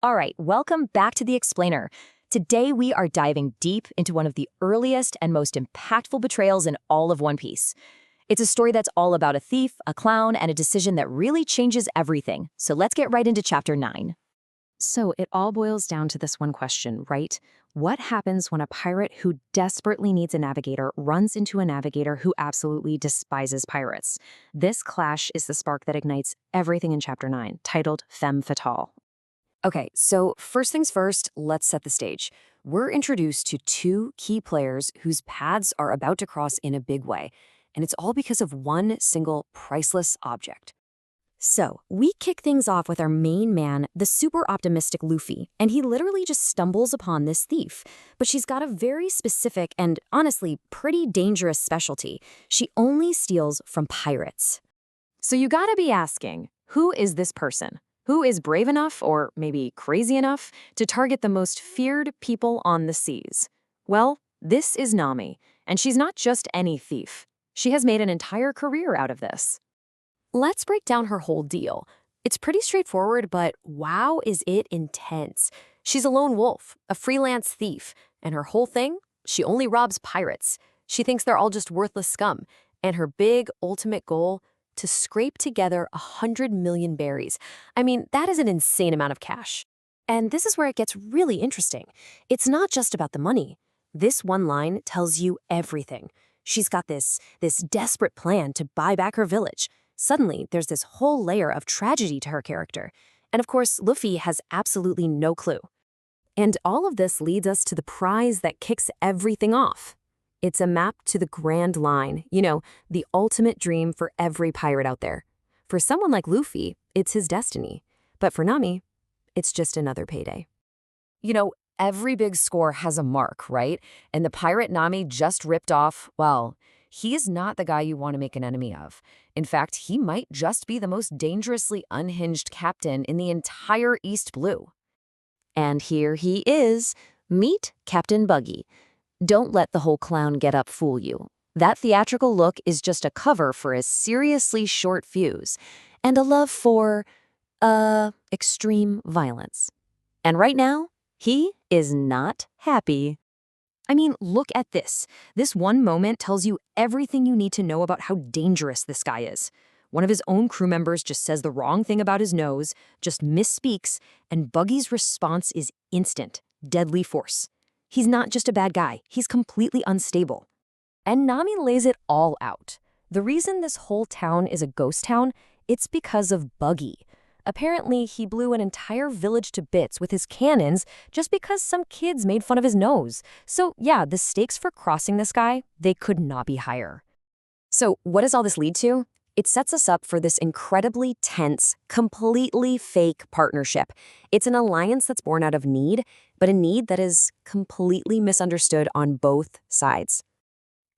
All right, welcome back to The Explainer. Today we are diving deep into one of the earliest and most impactful betrayals in all of One Piece. It's a story that's all about a thief, a clown, and a decision that really changes everything. So let's get right into Chapter 9. So it all boils down to this one question, right? What happens when a pirate who desperately needs a navigator runs into a navigator who absolutely despises pirates? This clash is the spark that ignites everything in Chapter 9, titled Femme Fatale. Okay, so first things first, let's set the stage. We're introduced to two key players whose paths are about to cross in a big way, and it's all because of one single priceless object. So, we kick things off with our main man, the super optimistic Luffy, and he literally just stumbles upon this thief. But she's got a very specific and, honestly, pretty dangerous specialty. She only steals from pirates. So you gotta be asking, who is this person? Who is brave enough, or maybe crazy enough, to target the most feared people on the seas? Well, this is Nami, and she's not just any thief. She has made an entire career out of this. Let's break down her whole deal. It's pretty straightforward, but wow, is it intense. She's a lone wolf, a freelance thief, and her whole thing? She only robs pirates. She thinks they're all just worthless scum, and her big, ultimate goal? To scrape together 100 million berries. I mean, that is an insane amount of cash. And this is where it gets really interesting. It's not just about the money. This one line tells you everything. She's got this desperate plan to buy back her village. Suddenly, there's this whole layer of tragedy to her character. And of course, Luffy has absolutely no clue. And all of this leads us to the prize that kicks everything off. It's a map to the Grand Line, the ultimate dream for every pirate out there. For someone like Luffy, it's his destiny. But for Nami, it's just another payday. Every big score has a mark, right? And the pirate Nami just ripped off, well, he is not the guy you want to make an enemy of. In fact, he might just be the most dangerously unhinged captain in the entire East Blue. And here he is. Meet Captain Buggy. Don't let the whole clown get up fool you. That theatrical look is just a cover for a seriously short fuse and a love for, extreme violence. And right now, he is not happy. I mean, look at this. This one moment tells you everything you need to know about how dangerous this guy is. One of his own crew members just says the wrong thing about his nose, just misspeaks, and Buggy's response is instant, deadly force. He's not just a bad guy, he's completely unstable. And Nami lays it all out. The reason this whole town is a ghost town, it's because of Buggy. Apparently, he blew an entire village to bits with his cannons just because some kids made fun of his nose. So yeah, the stakes for crossing this guy, they could not be higher. So what does all this lead to? It sets us up for this incredibly tense, completely fake partnership. It's an alliance that's born out of need, but a need that is completely misunderstood on both sides.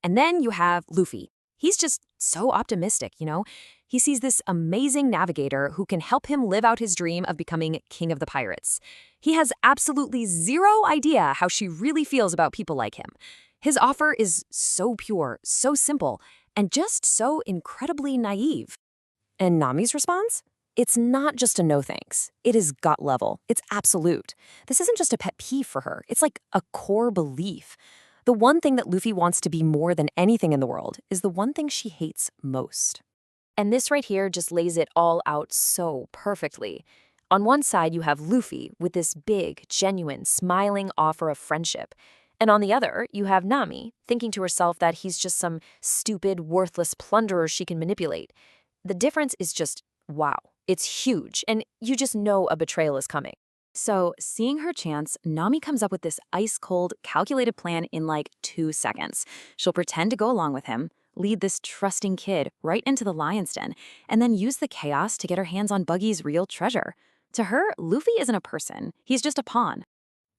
And then you have Luffy. He's just so optimistic, He sees this amazing navigator who can help him live out his dream of becoming king of the pirates. He has absolutely zero idea how she really feels about people like him. His offer is so pure, so simple, and just so incredibly naive. And Nami's response? It's not just a no thanks. It is gut level. It's absolute. This isn't just a pet peeve for her. It's like a core belief. The one thing that Luffy wants to be more than anything in the world is the one thing she hates most. And this right here just lays it all out so perfectly. On one side, you have Luffy with this big, genuine, smiling offer of friendship. And on the other, you have Nami, thinking to herself that he's just some stupid, worthless plunderer she can manipulate. The difference is just, wow, it's huge, and you just know a betrayal is coming. So, seeing her chance, Nami comes up with this ice-cold, calculated plan in like 2 seconds. She'll pretend to go along with him, lead this trusting kid right into the lion's den, and then use the chaos to get her hands on Buggy's real treasure. To her, Luffy isn't a person, he's just a pawn.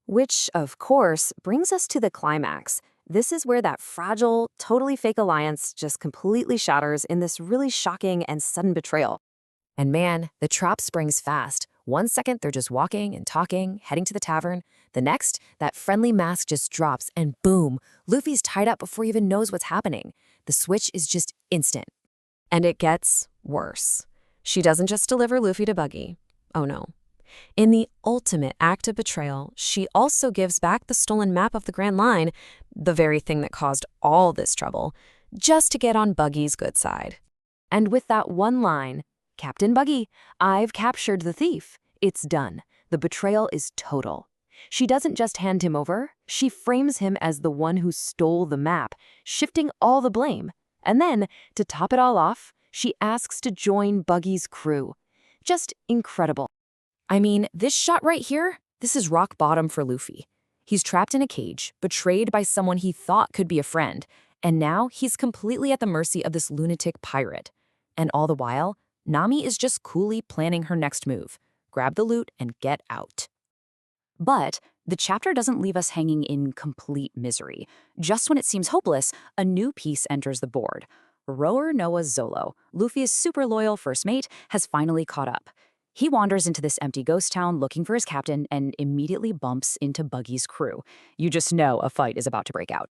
Which, of course, brings us to the climax. This is where that fragile, totally fake alliance just completely shatters in this really shocking and sudden betrayal. And man, the trap springs fast. 1 second, they're just walking and talking, heading to the tavern. The next, that friendly mask just drops, and boom, Luffy's tied up before he even knows what's happening. The switch is just instant. And it gets worse. She doesn't just deliver Luffy to Buggy. Oh no. In the ultimate act of betrayal, she also gives back the stolen map of the Grand Line, the very thing that caused all this trouble, just to get on Buggy's good side. And with that one line, "Captain Buggy, I've captured the thief," it's done. The betrayal is total. She doesn't just hand him over, she frames him as the one who stole the map, shifting all the blame. And then, to top it all off, she asks to join Buggy's crew. Just incredible. I mean, this shot right here, this is rock bottom for Luffy. He's trapped in a cage, betrayed by someone he thought could be a friend, and now he's completely at the mercy of this lunatic pirate. And all the while, Nami is just coolly planning her next move. Grab the loot and get out. But the chapter doesn't leave us hanging in complete misery. Just when it seems hopeless, a new piece enters the board. Rower Noah Zolo, Luffy's super loyal first mate, has finally caught up. He wanders into this empty ghost town looking for his captain and immediately bumps into Buggy's crew. You just know a fight is about to break out.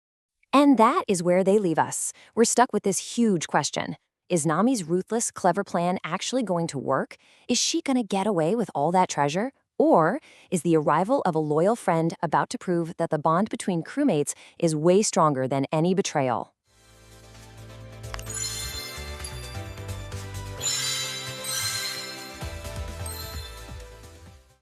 And that is where they leave us. We're stuck with this huge question. Is Nami's ruthless, clever plan actually going to work? Is she going to get away with all that treasure? Or is the arrival of a loyal friend about to prove that the bond between crewmates is way stronger than any betrayal?